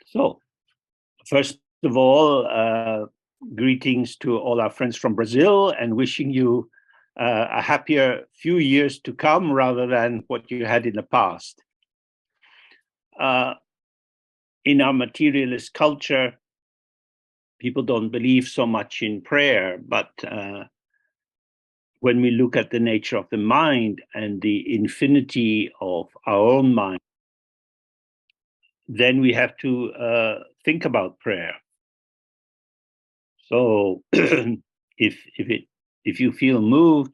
So, first of all, greetings to all our friends from Brazil and wishing you a happier few years to come rather than what you had in the past. In our materialist culture, people don't believe so much in prayer, but when we look at the nature of the mind and the infinity of our own mind, then we have to think about prayer. So if you feel moved,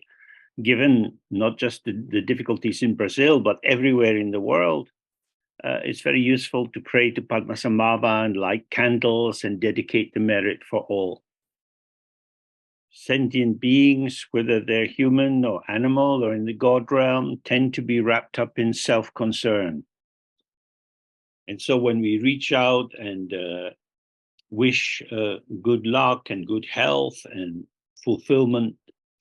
given not just the difficulties in Brazil, but everywhere in the world, it's very useful to pray to Padmasambhava and light candles and dedicate the merit for all. Sentient beings, whether they're human or animal or in the God realm, tend to be wrapped up in self-concern. And so when we reach out and wish good luck and good health and fulfillment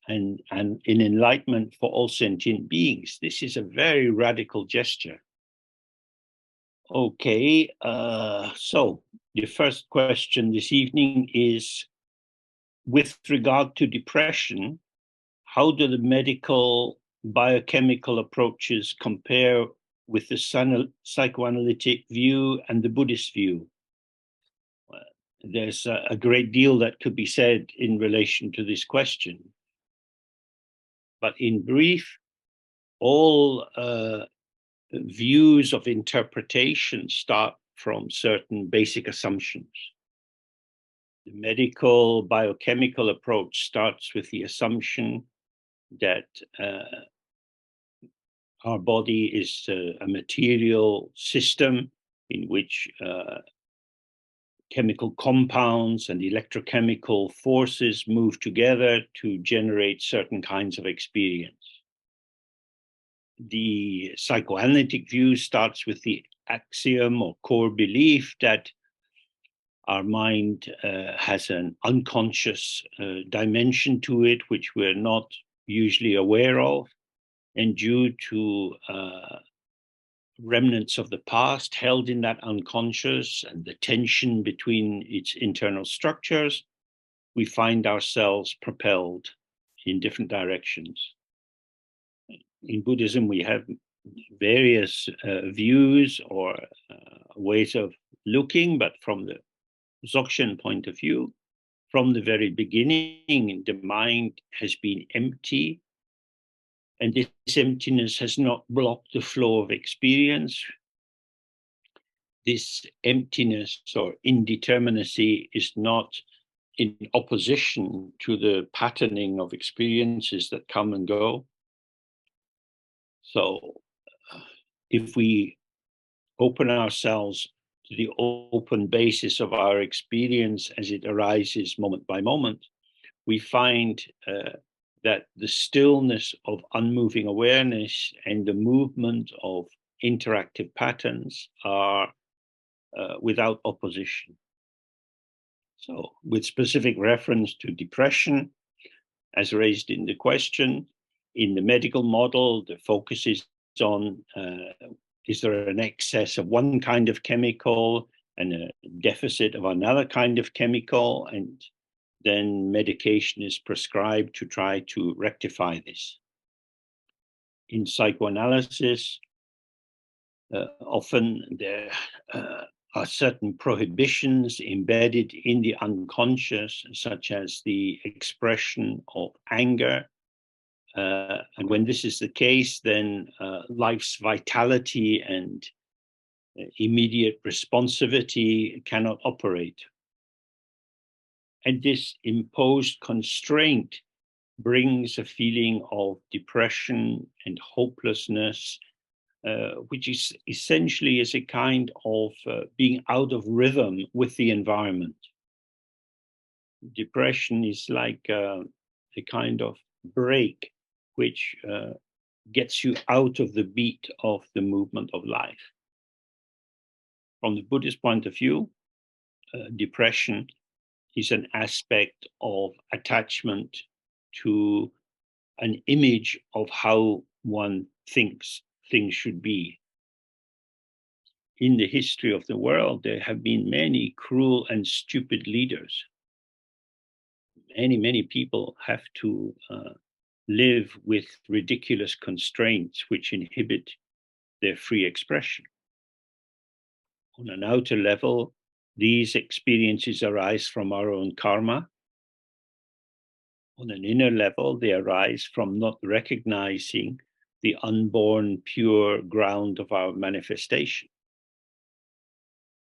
and in enlightenment for all sentient beings, this is a very radical gesture. Okay, so the first question this evening is, with regard to depression, how do the medical biochemical approaches compare with the psychoanalytic view and the Buddhist view? There's a great deal that could be said in relation to this question. But in brief, all views of interpretation start from certain basic assumptions. The medical biochemical approach starts with the assumption that our body is a material system in which chemical compounds and electrochemical forces move together to generate certain kinds of experience. The psychoanalytic view starts with the axiom or core belief that our mind has an unconscious dimension to it, which we're not usually aware of, and due to remnants of the past held in that unconscious and the tension between its internal structures, we find ourselves propelled in different directions. In Buddhism, we have various views or ways of looking, but from the Dzogchen point of view, from the very beginning, the mind has been empty, and this emptiness has not blocked the flow of experience. This emptiness or indeterminacy is not in opposition to the patterning of experiences that come and go. So if we open ourselves to the open basis of our experience as it arises moment by moment, we find that the stillness of unmoving awareness and the movement of interactive patterns are without opposition. So, with specific reference to depression, as raised in the question, in the medical model, the focus is on is there an excess of one kind of chemical and a deficit of another kind of chemical, and then medication is prescribed to try to rectify this. In psychoanalysis, often there are certain prohibitions embedded in the unconscious, such as the expression of anger. And when this is the case, then life's vitality and immediate responsivity cannot operate. And this imposed constraint brings a feeling of depression and hopelessness, which is essentially is a kind of being out of rhythm with the environment. Depression is like a kind of break which gets you out of the beat of the movement of life. From the Buddhist point of view, depression is an aspect of attachment to an image of how one thinks things should be. in the history of the world, there have been many cruel and stupid leaders. Many people have to live with ridiculous constraints which inhibit their free expression. On an outer level, these experiences arise from our own karma. On an inner level, they arise from not recognizing the unborn, pure ground of our manifestation.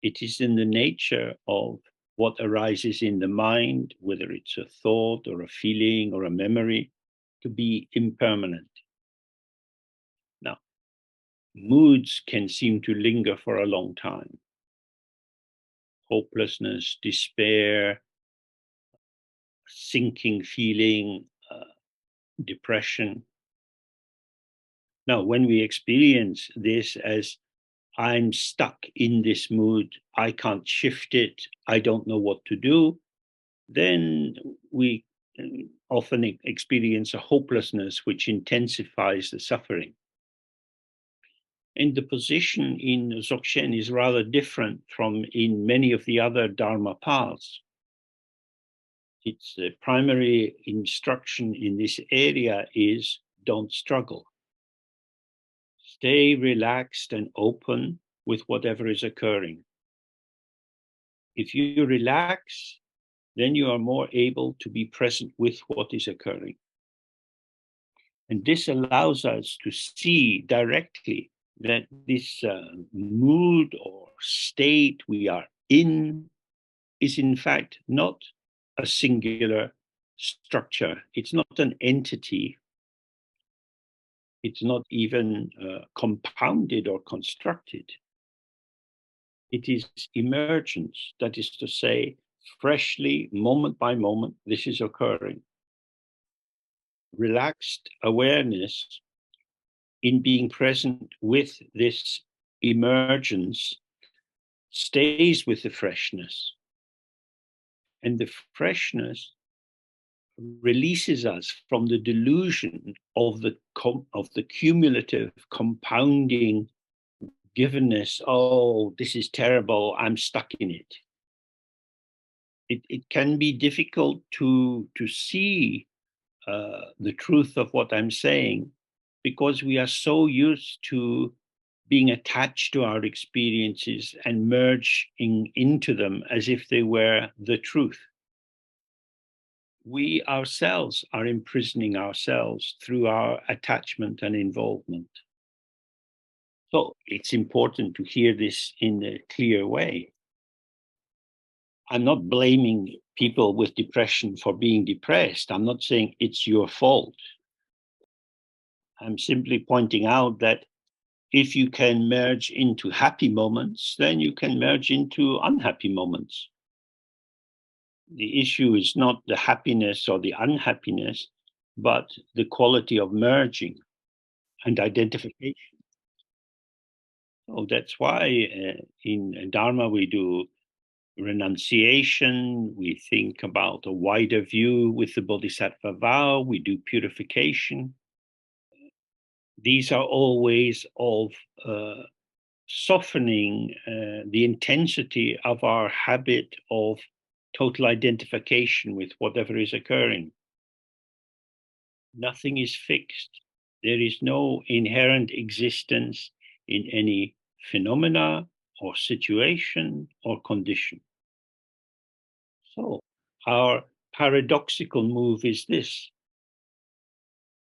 It is in the nature of what arises in the mind, whether it's a thought or a feeling or a memory, to be impermanent. Now, moods can seem to linger for a long time. Hopelessness, despair, sinking feeling, depression. Now, when we experience this as I'm stuck in this mood, I can't shift it, I don't know what to do, then we often experience a hopelessness which intensifies the suffering. And the position in Dzogchen is rather different from in many of the other Dharma paths. Its primary instruction in this area is don't struggle. Stay relaxed and open with whatever is occurring. If you relax, then you are more able to be present with what is occurring. And this allows us to see directly that this mood or state we are in is in fact not a singular structure. It's not an entity. It's not even compounded or constructed. It is emergence, that is to say, freshly, moment by moment, this is occurring. Relaxed awareness in being present with this emergence stays with the freshness. And the freshness releases us from the delusion of the cumulative compounding givenness. Oh, this is terrible, I'm stuck in it. It can be difficult to see the truth of what I'm saying because we are so used to being attached to our experiences and merging into them as if they were the truth. We ourselves are imprisoning ourselves through our attachment and involvement. So it's important to hear this in a clear way. I'm not blaming people with depression for being depressed. I'm not saying it's your fault. I'm simply pointing out that if you can merge into happy moments, then you can merge into unhappy moments. The issue is not the happiness or the unhappiness, but the quality of merging and identification. So that's why in Dharma we do renunciation, we think about a wider view with the Bodhisattva vow, we do purification. These are all ways of softening the intensity of our habit of total identification with whatever is occurring. Nothing is fixed. There is no inherent existence in any phenomena or situation or condition. So our paradoxical move is this.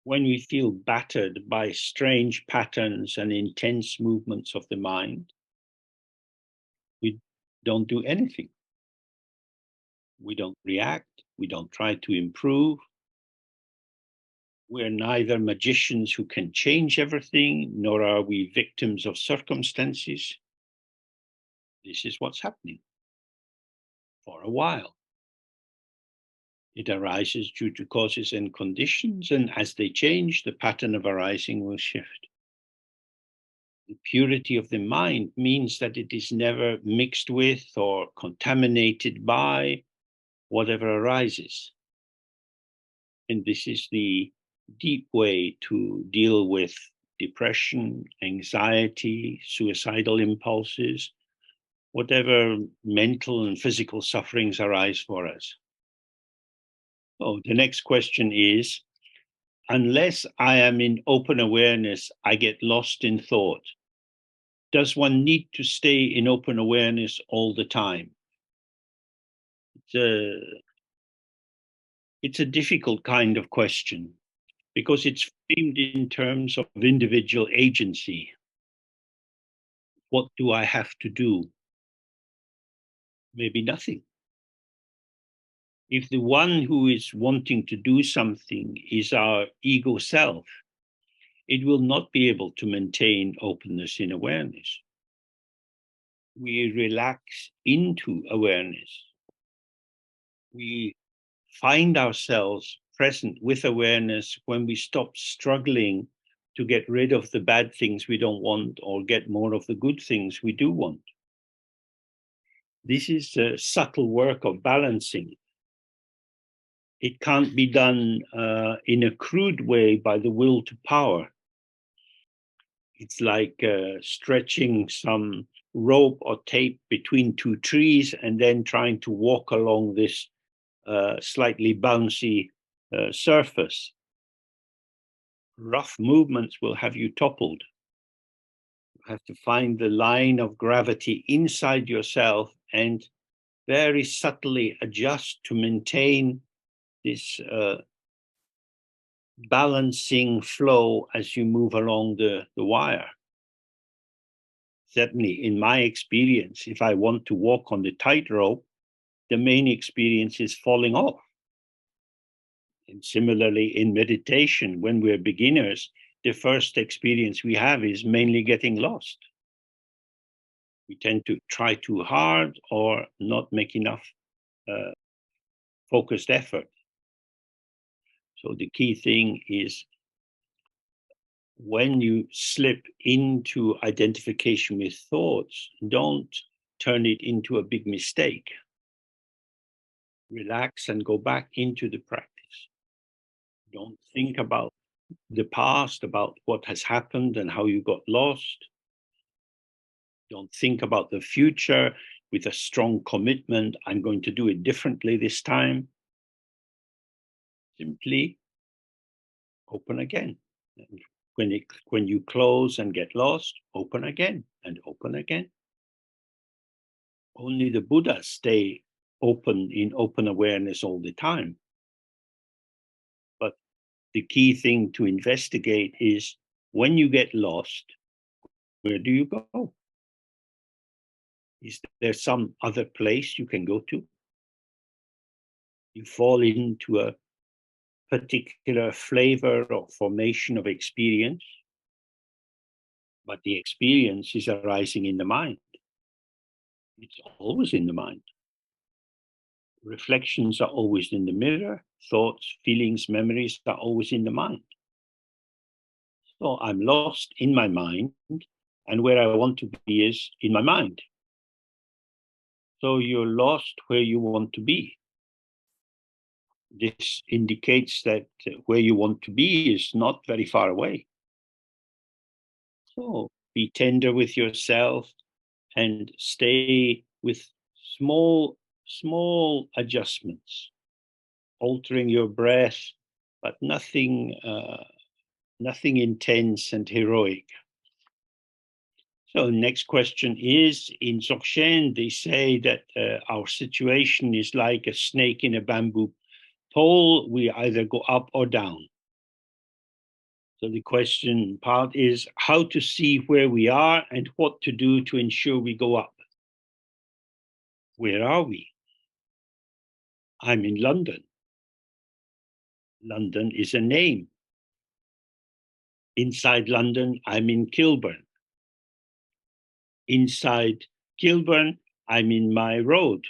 When we feel battered by strange patterns and intense movements of the mind, we don't do anything. We don't react. We don't try to improve. We're neither magicians who can change everything, nor are we victims of circumstances. This is what's happening for a while. It arises due to causes and conditions, and as they change, the pattern of arising will shift. The purity of the mind means that it is never mixed with or contaminated by whatever arises. And this is the deep way to deal with depression, anxiety, suicidal impulses, whatever mental and physical sufferings arise for us. Oh, the next question is, unless I am in open awareness, I get lost in thought. Does one need to stay in open awareness all the time? It's a difficult kind of question because it's framed in terms of individual agency. What do I have to do? Maybe nothing. If the one who is wanting to do something is our ego self, it will not be able to maintain openness in awareness. We relax into awareness. We find ourselves present with awareness when we stop struggling to get rid of the bad things we don't want or get more of the good things we do want. This is a subtle work of balancing. It can't be done in a crude way by the will to power. It's like stretching some rope or tape between two trees and then trying to walk along this slightly bouncy surface. Rough movements will have you toppled. You have to find the line of gravity inside yourself and very subtly adjust to maintain this balancing flow as you move along the wire. Certainly, in my experience, if I want to walk on the tightrope, the main experience is falling off. And similarly, in meditation, when we're beginners, the first experience we have is mainly getting lost. We tend to try too hard or not make enough focused effort. So the key thing is when you slip into identification with thoughts, don't turn it into a big mistake. Relax and go back into the practice. Don't think about the past, about what has happened and how you got lost. Don't think about the future with a strong commitment. I'm going to do it differently this time. Simply open again. And when you close and get lost, open again and open again. Only the Buddhas stay open in open awareness all the time. But the key thing to investigate is when you get lost, where do you go? Is there some other place you can go to? You fall into a particular flavor or formation of experience, but the experience is arising in the mind. It's always in the mind. Reflections are always in the mirror. Thoughts, feelings, memories are always in the mind. So I'm lost in my mind, and where I want to be is in my mind. So you're lost where you want to be. This indicates that where you want to be is not very far away. So be tender with yourself and stay with small adjustments, altering your breath, but nothing intense and heroic. So next question is, in Dzogchen, they say that our situation is like a snake in a bamboo pole. We either go up or down. So the question part is how to see where we are and what to do to ensure we go up. Where are we? I'm in London. London is a name. Inside London, I'm in Kilburn. Inside Kilburn, I'm in my road.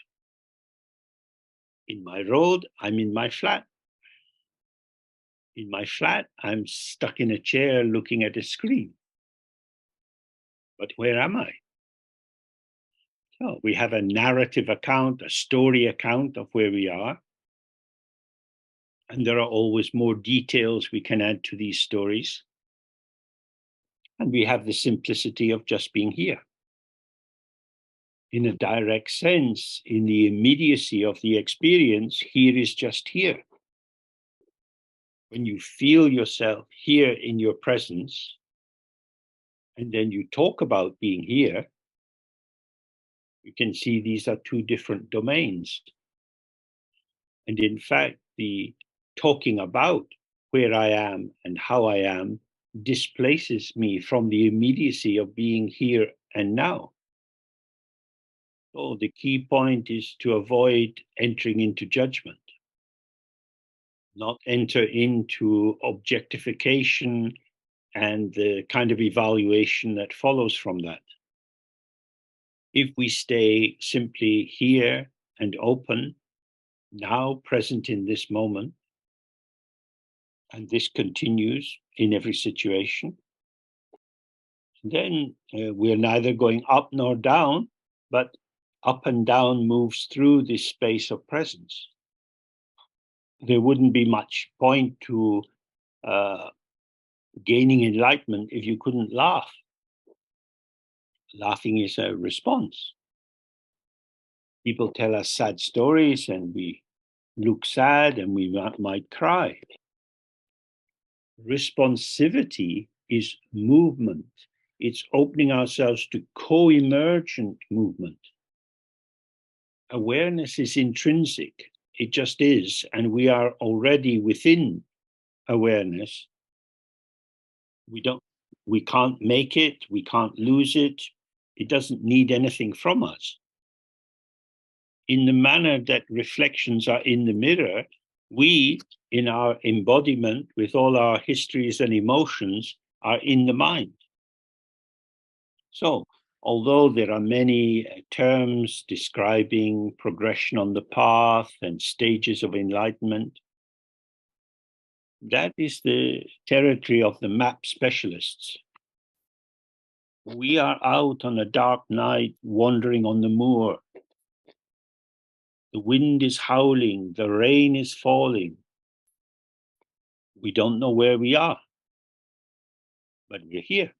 In my road, I'm in my flat. In my flat, I'm stuck in a chair looking at a screen. But where am I? So we have a narrative account, a story account of where we are. And there are always more details we can add to these stories. And we have the simplicity of just being here. In a direct sense, in the immediacy of the experience, here is just here. When you feel yourself here in your presence, and then you talk about being here, you can see these are two different domains. And in fact, the talking about where I am and how I am displaces me from the immediacy of being here and now. So the key point is to avoid entering into judgment, not enter into objectification and the kind of evaluation that follows from that. If we stay simply here and open, now present in this moment, and this continues in every situation, then we're neither going up nor down, but up and down moves through this space of presence. There wouldn't be much point to gaining enlightenment if you couldn't laugh. Laughing is a response. People tell us sad stories and we look sad and we might cry. Responsivity is movement. It's opening ourselves to co-emergent movement. Awareness is intrinsic. It just is. And we are already within awareness. We can't make it. We can't lose it. It doesn't need anything from us. In the manner that reflections are in the mirror, we, in our embodiment, with all our histories and emotions, are in the mind. So, although there are many terms describing progression on the path and stages of enlightenment, that is the territory of the map specialists. We are out on a dark night wandering on the moor. The wind is howling, the rain is falling. We don't know where we are, but we're here.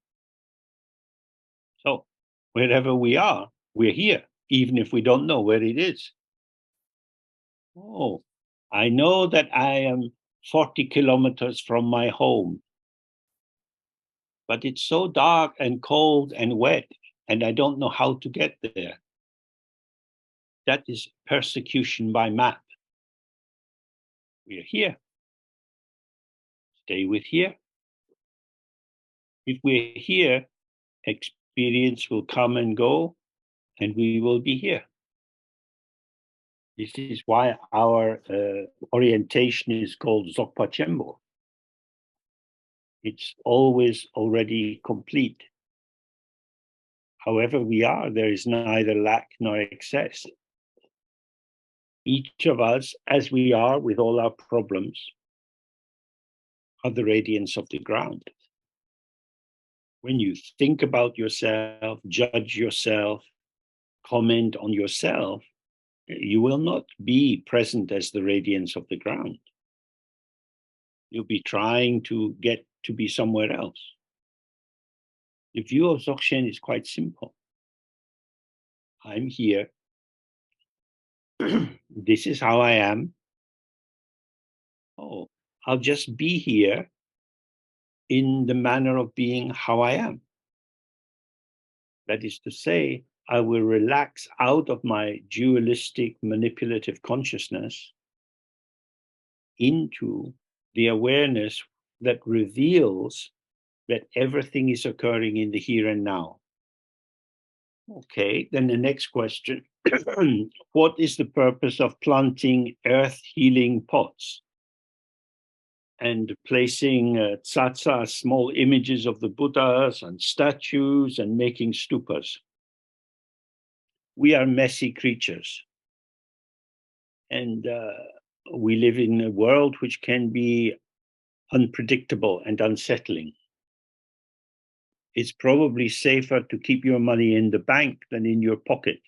So wherever we are, we're here, even if we don't know where it is. Oh, I know that I am 40 kilometers from my home, but it's so dark and cold and wet, and I don't know how to get there. That is persecution by map. We're here. Stay with here. If we're here, experience will come and go, and we will be here. This is why our orientation is called Dzogpa Chembo. It's always already complete. However we are, there is neither lack nor excess. Each of us, as we are with all our problems, are the radiance of the ground. When you think about yourself, judge yourself, comment on yourself, you will not be present as the radiance of the ground. You'll be trying to get to be somewhere else. The view of Dzogchen is quite simple. I'm here. This is how I am. Oh, I'll just be here in the manner of being how I am. That is to say, I will relax out of my dualistic manipulative consciousness into the awareness that reveals that everything is occurring in the here and now. Okay, then the next question. What is the purpose of planting earth healing pots and placing tsa-tsas, small images of the Buddhas and statues, and making stupas? We are messy creatures. And we live in a world which can be unpredictable and unsettling. It's probably safer to keep your money in the bank than in your pocket.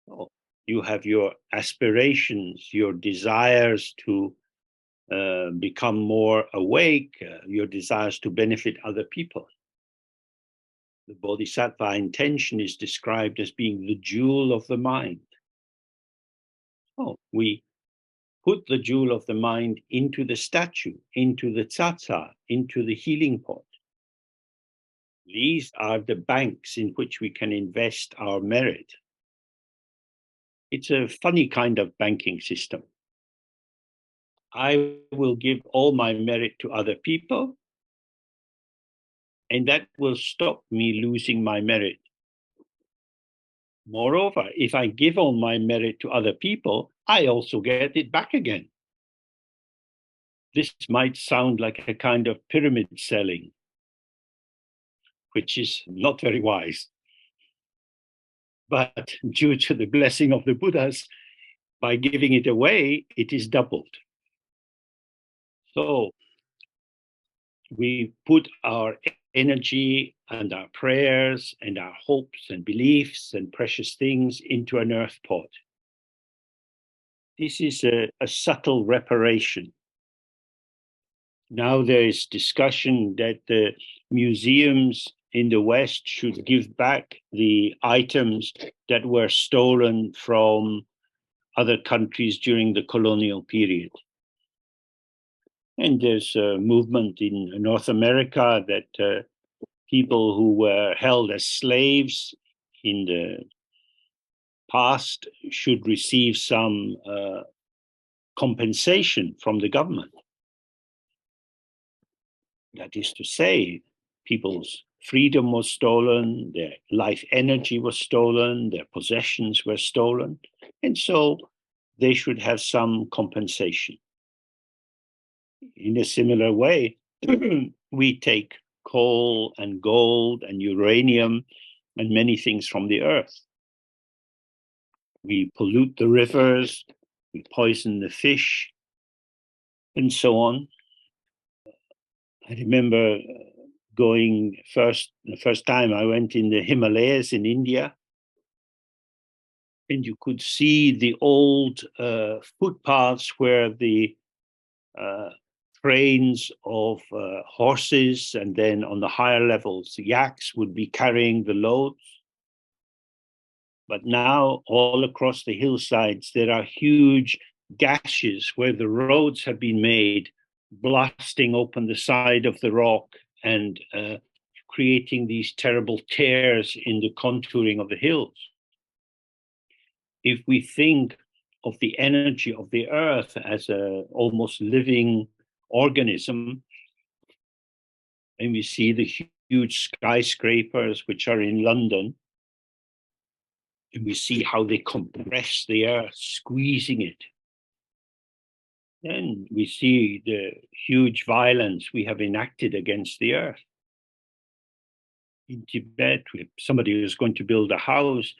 Oh, you have your aspirations, your desires to become more awake, your desires to benefit other people. The bodhisattva intention is described as being the jewel of the mind. Oh, we put the jewel of the mind into the statue, into the tsa-tsas, into the healing pot. These are the banks in which we can invest our merit. It's a funny kind of banking system. I will give all my merit to other people, and that will stop me losing my merit. Moreover, if I give all my merit to other people, I also get it back again. This might sound like a kind of pyramid selling, which is not very wise. But due to the blessing of the Buddhas, by giving it away, it is doubled. So we put our energy and our prayers and our hopes and beliefs and precious things into an earth pot. This is a subtle reparation. Now there is discussion that the museums in the West should give back the items that were stolen from other countries during the colonial period. And there's a movement in North America that people who were held as slaves in the past should receive some compensation from the government. That is to say, people's freedom was stolen, their life energy was stolen, their possessions were stolen, and so they should have some compensation. In a similar way, we take coal and gold and uranium and many things from the earth. We pollute the rivers, we poison the fish, and so on. I remember going the first time I went in the Himalayas in India, and you could see the old footpaths where the trains of horses and then on the higher levels, yaks would be carrying the loads. But now all across the hillsides, there are huge gashes where the roads have been made, blasting open the side of the rock and creating these terrible tears in the contouring of the hills. If we think of the energy of the earth as a almost living organism, and we see the huge skyscrapers which are in London, and we see how they compress the earth, squeezing it. Then we see the huge violence we have enacted against the earth. In Tibet, if somebody was going to build a house,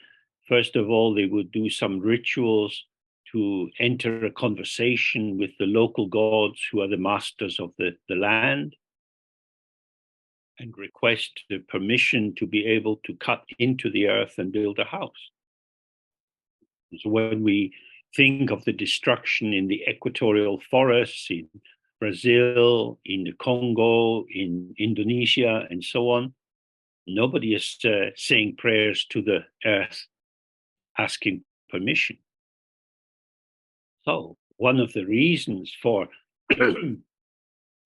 first of all, they would do some rituals to enter a conversation with the local gods who are the masters of the land and request the permission to be able to cut into the earth and build a house. So when we think of the destruction in the equatorial forests in Brazil, in the Congo, in Indonesia, and so on, nobody is saying prayers to the earth, asking permission. So one of the reasons for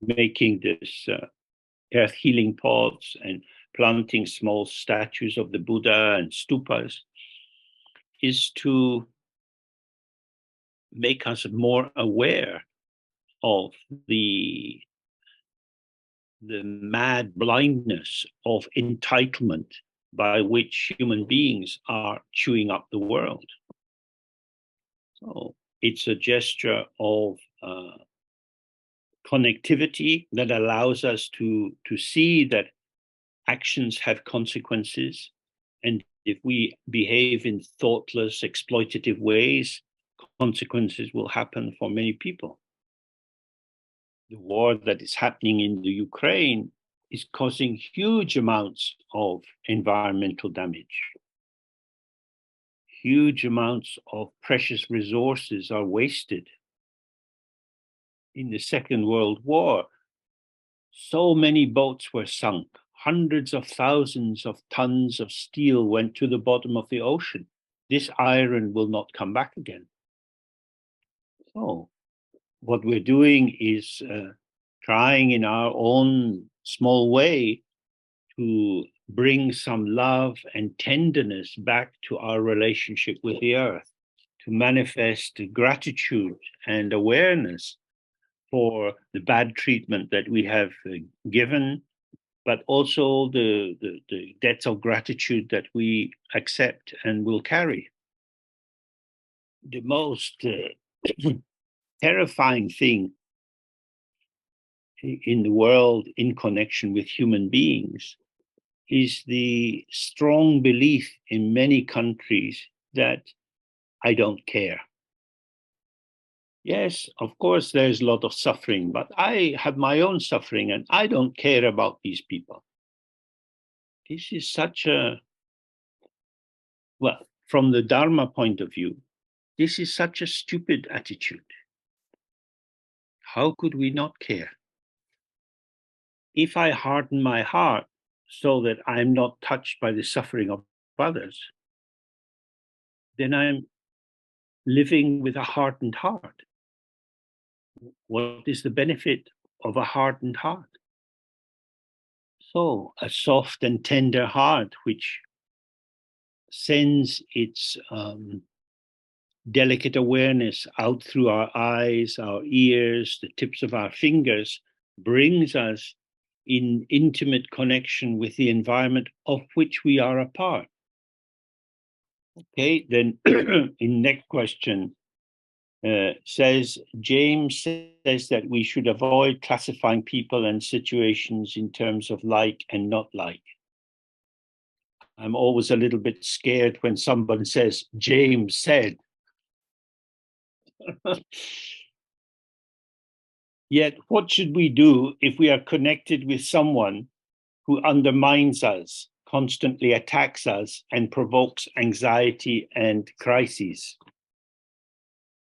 making this earth healing pots and planting small statues of the Buddha and stupas is to make us more aware of the mad blindness of entitlement by which human beings are chewing up the world. So it's a gesture of connectivity that allows us to see that actions have consequences. And if we behave in thoughtless, exploitative ways, consequences will happen for many people. The war that is happening in the Ukraine is causing huge amounts of environmental damage. Huge amounts of precious resources are wasted. In the Second World War, so many boats were sunk, hundreds of thousands of tons of steel went to the bottom of the ocean. This iron will not come back again. So what we're doing is trying in our own small way to bring some love and tenderness back to our relationship with the earth, to manifest gratitude and awareness for the bad treatment that we have given, but also the debts of gratitude that we accept and will carry. The most terrifying thing in the world in connection with human beings is the strong belief in many countries that I don't care. Yes, of course, there's a lot of suffering, but I have my own suffering and I don't care about these people. This is such a, well, from the Dharma point of view, this is such a stupid attitude. How could we not care? If I harden my heart so that I'm not touched by the suffering of others, then I'm living with a hardened heart. What is the benefit of a hardened heart? So, a soft and tender heart which sends its delicate awareness out through our eyes, our ears, the tips of our fingers, brings us in intimate connection with the environment of which we are a part. Okay, then in next question says, James says that we should avoid classifying people and situations in terms of like and not like. I'm always a little bit scared when someone says, James said. Yet, what should we do if we are connected with someone who undermines us, constantly attacks us, and provokes anxiety and crises?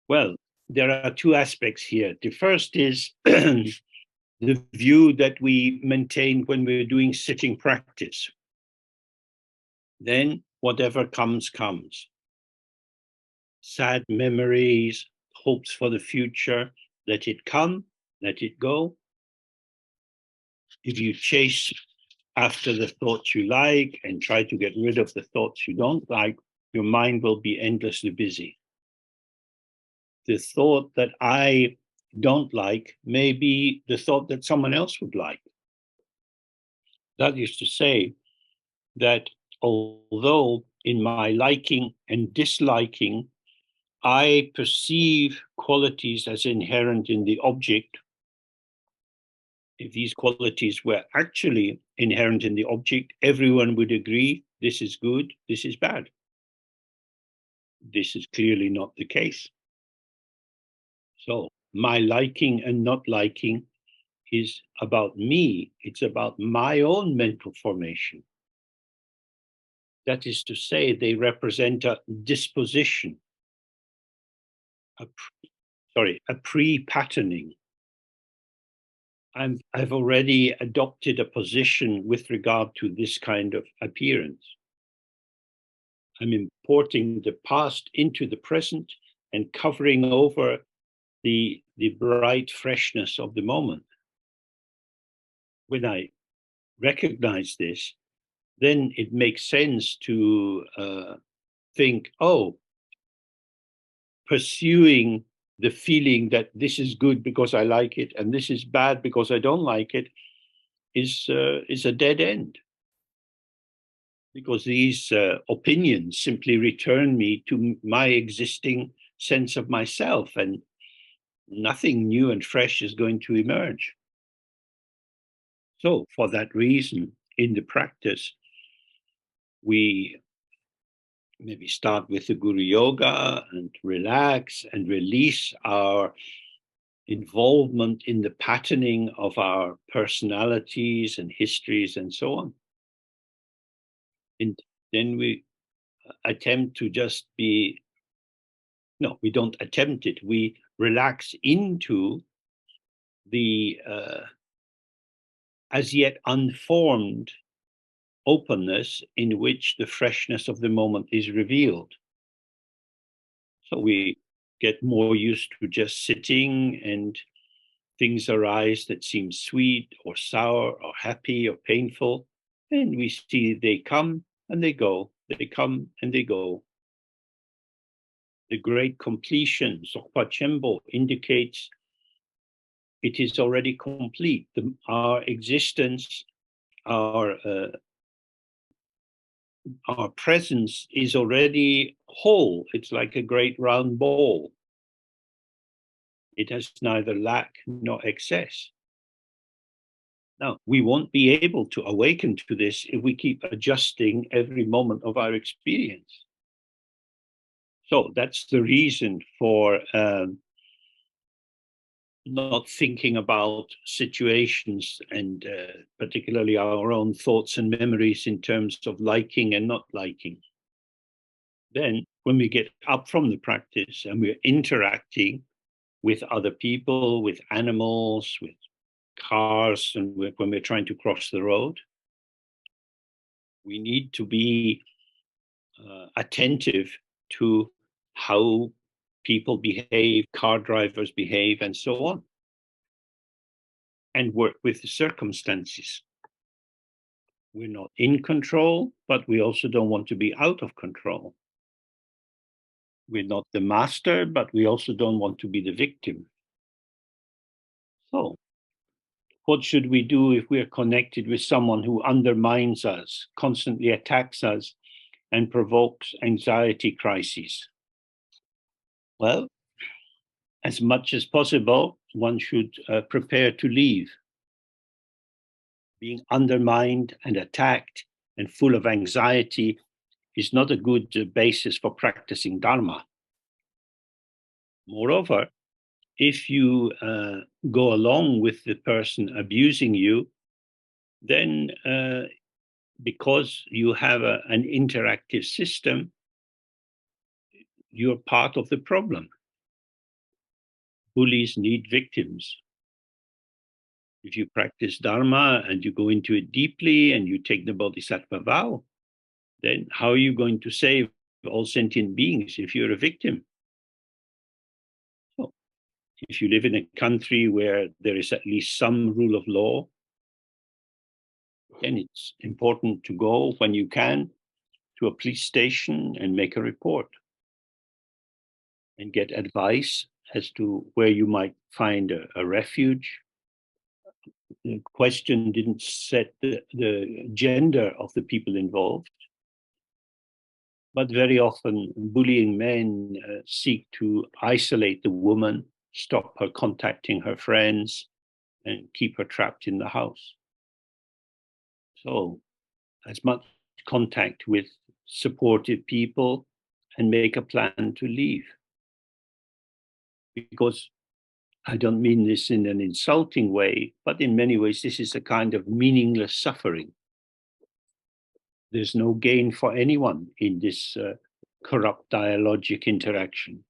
Well, there are two aspects here. The first is the view that we maintain when we're doing sitting practice. Then whatever comes, comes. Sad memories, hopes for the future, let it come, let it go. If you chase after the thoughts you like and try to get rid of the thoughts you don't like, your mind will be endlessly busy. The thought that I don't like may be the thought that someone else would like. That is to say that although in my liking and disliking, I perceive qualities as inherent in the object, if these qualities were actually inherent in the object, everyone would agree this is good, this is bad. This is clearly not the case. So my liking and not liking is about me. It's about my own mental formation. That is to say, they represent a disposition, a pre-patterning. I've already adopted a position with regard to this kind of appearance. I'm importing the past into the present and covering over the bright freshness of the moment. When I recognize this, then it makes sense to think, oh, pursuing the feeling that this is good because I like it and this is bad because I don't like it is a dead end. Because these opinions simply return me to my existing sense of myself, and nothing new and fresh is going to emerge. So, for that reason, in the practice, we maybe start with the Guru Yoga and relax and release our involvement in the patterning of our personalities and histories and so on. And then we attempt to just be, no, we don't attempt it. We relax into the as yet unformed openness in which the freshness of the moment is revealed. So we get more used to just sitting, and things arise that seem sweet or sour or happy or painful. And we see they come and they go, they come and they go. The great completion, Sokpa Chembo, indicates it is already complete. Our existence, our presence is already whole. It's like a great round ball. It has neither lack nor excess. Now, we won't be able to awaken to this if we keep adjusting every moment of our experience. So that's the reason for not thinking about situations and particularly our own thoughts and memories in terms of liking and not liking. Then, when we get up from the practice and we're interacting with other people, with animals, with cars, and when we're trying to cross the road, we need to be attentive to how people behave, car drivers behave, and so on, and work with the circumstances. We're not in control, but we also don't want to be out of control. We're not the master, but we also don't want to be the victim. So, what should we do if we're connected with someone who undermines us, constantly attacks us, and provokes anxiety crises? Well, as much as possible, one should prepare to leave. Being undermined and attacked and full of anxiety is not a good basis for practicing Dharma. Moreover, if you go along with the person abusing you, then because you have an interactive system, you're part of the problem. Bullies need victims. If you practice Dharma and you go into it deeply and you take the Bodhisattva vow, then how are you going to save all sentient beings if you're a victim? So, if you live in a country where there is at least some rule of law, then it's important to go when you can to a police station and make a report and get advice as to where you might find a refuge. The question didn't set the gender of the people involved, but very often bullying men seek to isolate the woman, stop her contacting her friends, and keep her trapped in the house. So, as much contact with supportive people and make a plan to leave. Because I don't mean this in an insulting way, but in many ways, this is a kind of meaningless suffering. There's no gain for anyone in this corrupt dialogic interaction.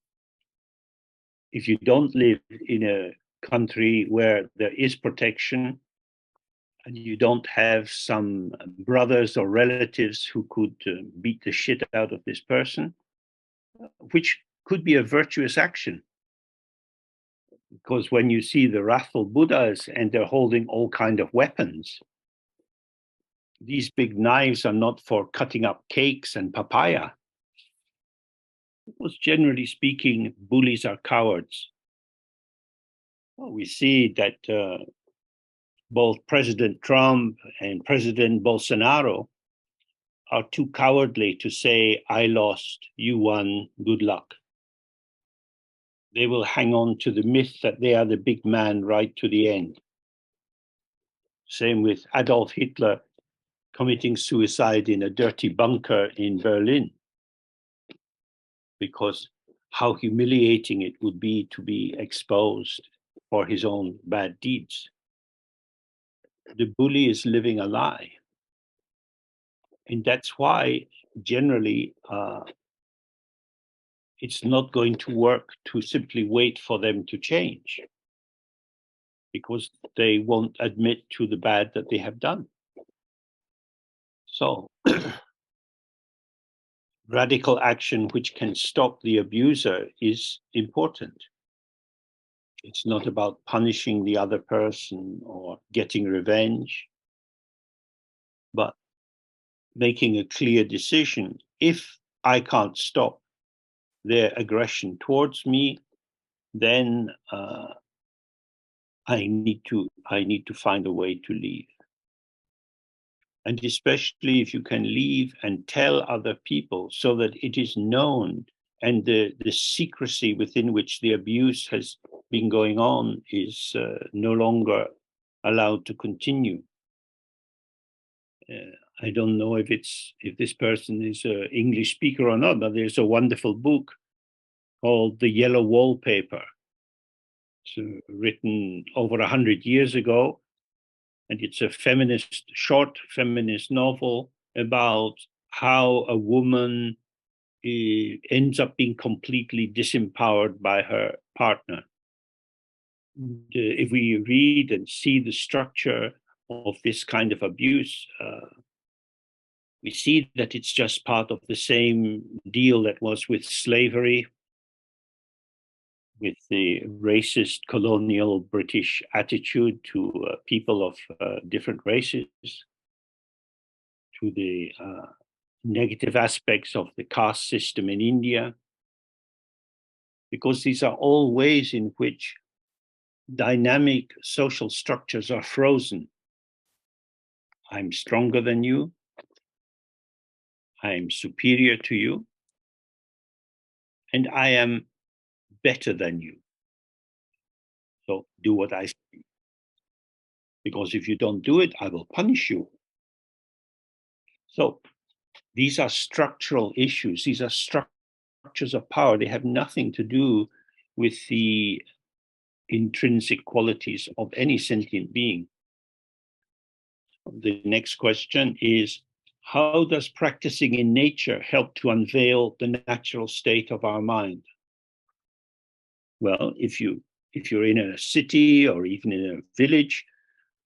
If you don't live in a country where there is protection and you don't have some brothers or relatives who could beat the shit out of this person, which could be a virtuous action. Because when you see the wrathful Buddhas and they're holding all kinds of weapons, these big knives are not for cutting up cakes and papaya. Because generally speaking, bullies are cowards. Well, we see that both President Trump and President Bolsonaro are too cowardly to say, I lost, you won, good luck. They will hang on to the myth that they are the big man right to the end. Same with Adolf Hitler committing suicide in a dirty bunker in Berlin, because how humiliating it would be to be exposed for his own bad deeds. The bully is living a lie. And that's why generally it's not going to work to simply wait for them to change. because they won't admit to the bad that they have done. So radical action which can stop the abuser is important. It's not about punishing the other person or getting revenge, but making a clear decision. If I can't stop their aggression towards me, then I need to find a way to leave. And especially if you can leave and tell other people so that it is known, and the secrecy within which the abuse has been going on is no longer allowed to continue. I don't know if this person is an English speaker or not, but there's a wonderful book called The Yellow Wallpaper. It's written over 100 years ago, and it's a short feminist novel about how a woman ends up being completely disempowered by her partner. If we read and see the structure of this kind of abuse, we see that it's just part of the same deal that was with slavery, with the racist colonial British attitude to people of different races, to the negative aspects of the caste system in India, because these are all ways in which dynamic social structures are frozen. I'm stronger than you. I'm superior to you. And I am better than you. So do what I say. Because if you don't do it, I will punish you. So these are structural issues. These are structures of power. They have nothing to do with the intrinsic qualities of any sentient being. The next question is, how does practicing in nature help to unveil the natural state of our mind? Well, if you're in a city or even in a village,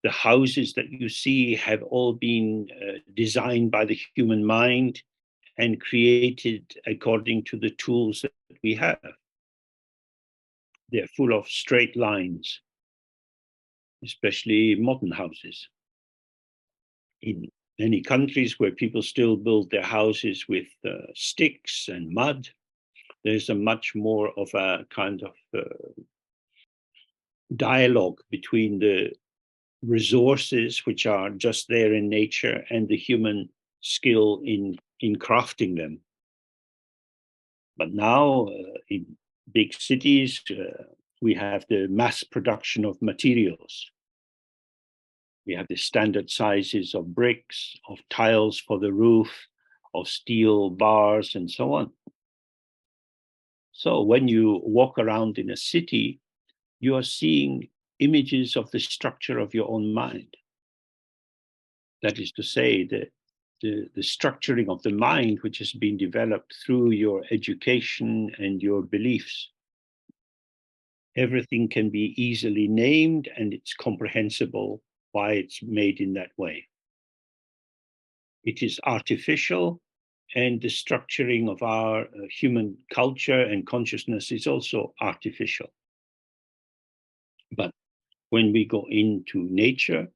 the houses that you see have all been designed by the human mind and created according to the tools that we have. They're full of straight lines, especially modern houses. In many countries where people still build their houses with sticks and mud, there's a much more of a kind of dialogue between the resources which are just there in nature and the human skill in crafting them. But now in big cities, we have the mass production of materials. We have the standard sizes of bricks, of tiles for the roof, of steel bars, and so on. So when you walk around in a city, you are seeing images of the structure of your own mind. That is to say, the structuring of the mind, which has been developed through your education and your beliefs. Everything can be easily named, and it's comprehensible why it's made in that way. It is artificial, and the structuring of our human culture and consciousness is also artificial. But when we go into nature,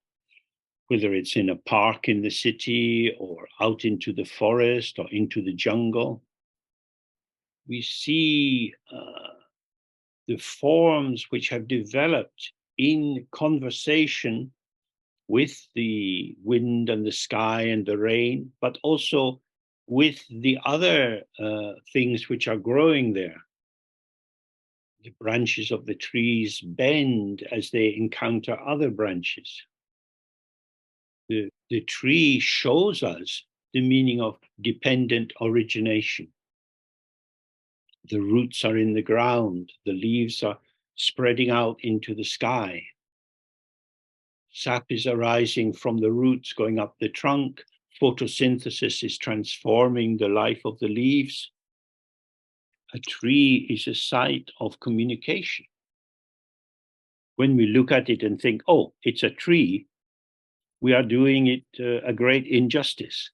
whether it's in a park in the city or out into the forest or into the jungle, we see the forms which have developed in conversation with the wind and the sky and the rain, but also with the other things which are growing there. The branches of the trees bend as they encounter other branches. The tree shows us the meaning of dependent origination. The roots are in the ground, the leaves are spreading out into the sky. Sap is arising from the roots going up the trunk. Photosynthesis is transforming the life of the leaves. A tree is a site of communication. when we look at it and think, oh, it's a tree, we are doing it a great injustice.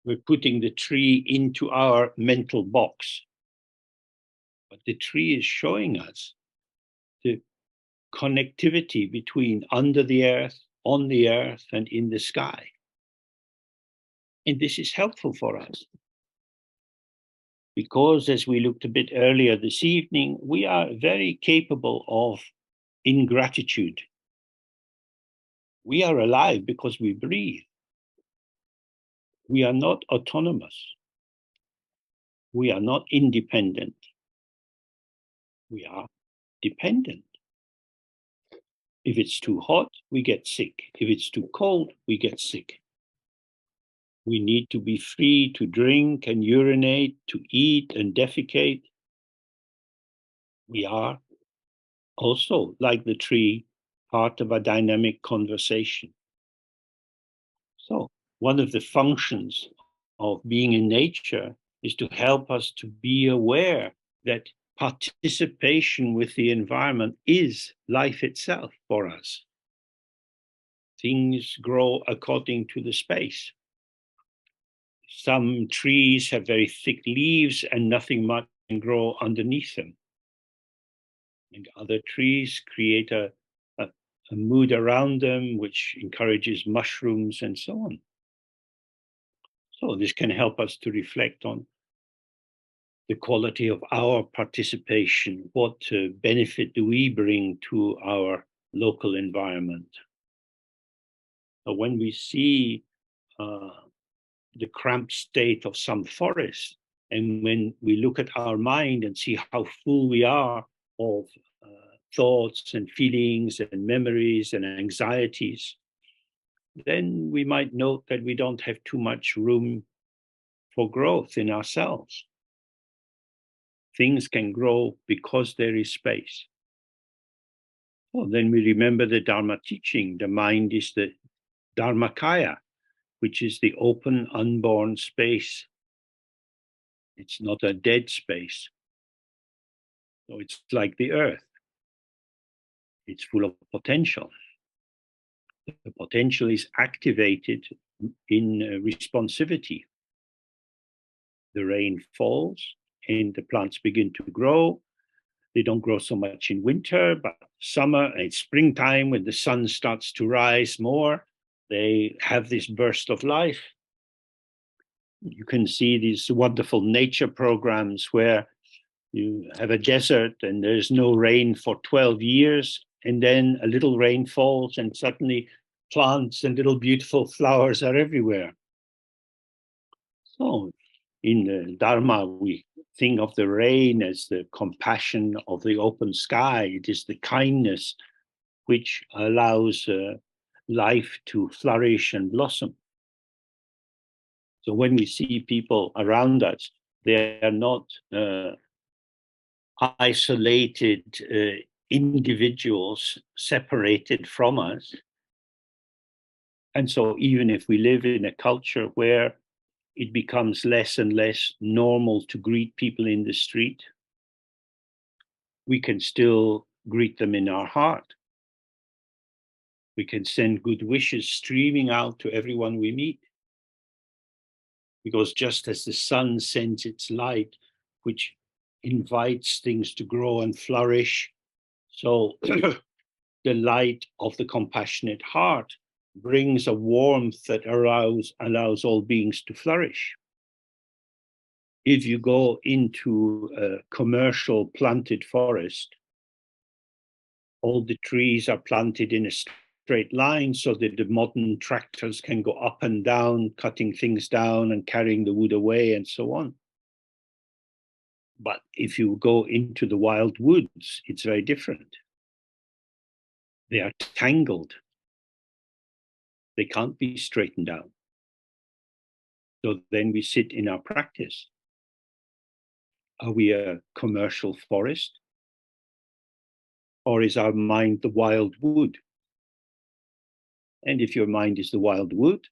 We're putting the tree into our mental box. But the tree is showing us the connectivity between under the earth, on the earth, and in the sky. And this is helpful for us. Because, as we looked a bit earlier this evening, we are very capable of ingratitude. We are alive because we breathe. We are not autonomous. We are not independent. We are dependent. If it's too hot, we get sick. If it's too cold, we get sick. We need to be free to drink and urinate, to eat and defecate. We are also, like the tree, part of a dynamic conversation. So, one of the functions of being in nature is to help us to be aware that participation with the environment is life itself for us. Things grow according to the space. Some trees have very thick leaves and nothing much can grow underneath them. And other trees create a mood around them which encourages mushrooms and so on. So this can help us to reflect on the quality of our participation. What benefit do we bring to our local environment? So when we see the cramped state of some forest, and when we look at our mind and see how full we are of thoughts and feelings and memories and anxieties, then we might note that we don't have too much room for growth in ourselves. Things can grow because there is space. Well, then we remember the Dharma teaching. The mind is the Dharmakaya, which is the open, unborn space. It's not a dead space. So it's like the earth. It's full of potential. The potential is activated in responsivity. The rain falls and the plants begin to grow. They don't grow so much in winter, but summer and springtime, when the sun starts to rise more, they have this burst of life. You can see these wonderful nature programs where you have a desert and there's no rain for 12 years, and then a little rain falls and suddenly plants and little beautiful flowers are everywhere. So in the Dharma, we think of the rain as the compassion of the open sky. It is the kindness which allows life to flourish and blossom. So when we see people around us, they are not isolated individuals separated from us. And so even if we live in a culture where it becomes less and less normal to greet people in the street, we can still greet them in our heart. We can send good wishes streaming out to everyone we meet. Because just as the sun sends its light, which invites things to grow and flourish, so the light of the compassionate heart brings a warmth that allows all beings to flourish. If you go into a commercial planted forest, all the trees are planted in a straight line so that the modern tractors can go up and down, cutting things down and carrying the wood away and so on. But if you go into the wild woods, it's very different. They are tangled. They can't be straightened out. So then we sit in our practice. Are we a commercial forest? Or is our mind the wild wood? And if your mind is the wild wood,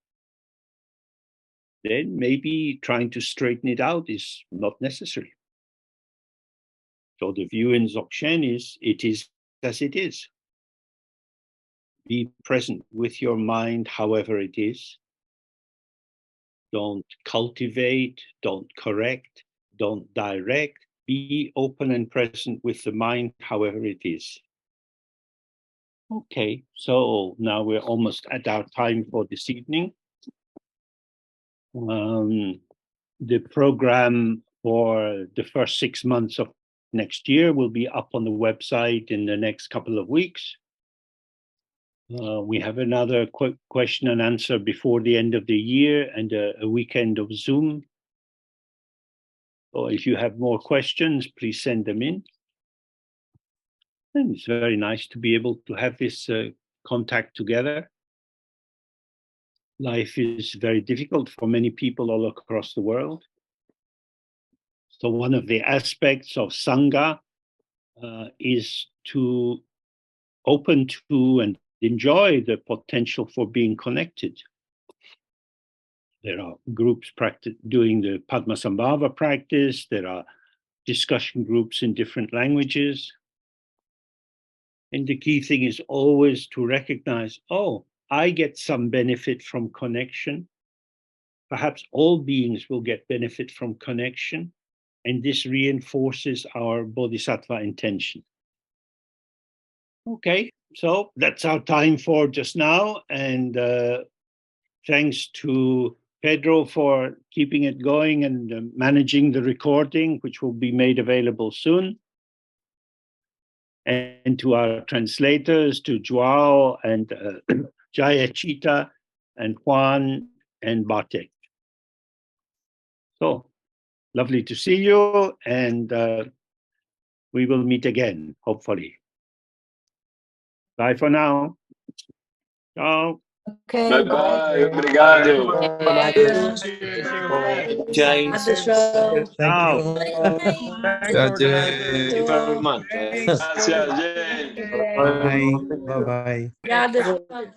then maybe trying to straighten it out is not necessary. So the view in Dzogchen is, it is as it is. Be present with your mind, however it is. Don't cultivate, don't correct, don't direct. Be open and present with the mind, however it is. Okay, so now we're almost at our time for this evening. The program for the first 6 months of next year will be up on the website in the next couple of weeks. We have another question and answer before the end of the year and a weekend of Zoom. So if you have more questions, please send them in. And it's very nice to be able to have this contact together. Life is very difficult for many people all across the world. So one of the aspects of Sangha is to open to and enjoy the potential for being connected. There are groups doing the Padmasambhava practice. There are discussion groups in different languages. And the key thing is always to recognize, oh, I get some benefit from connection. Perhaps all beings will get benefit from connection. And this reinforces our bodhisattva intention. Okay, so that's our time for just now. And thanks to Pedro for keeping it going and managing the recording, which will be made available soon. And to our translators, to Joao and Jayachita and Juan and Bartek. So, lovely to see you, and we will meet again, hopefully. Bye for now. Ciao. Okay. Bye bye. Obrigado. Jai. Thank you. Thank you very much. Gracias, Jane. Bye. Bye-bye. Obrigada.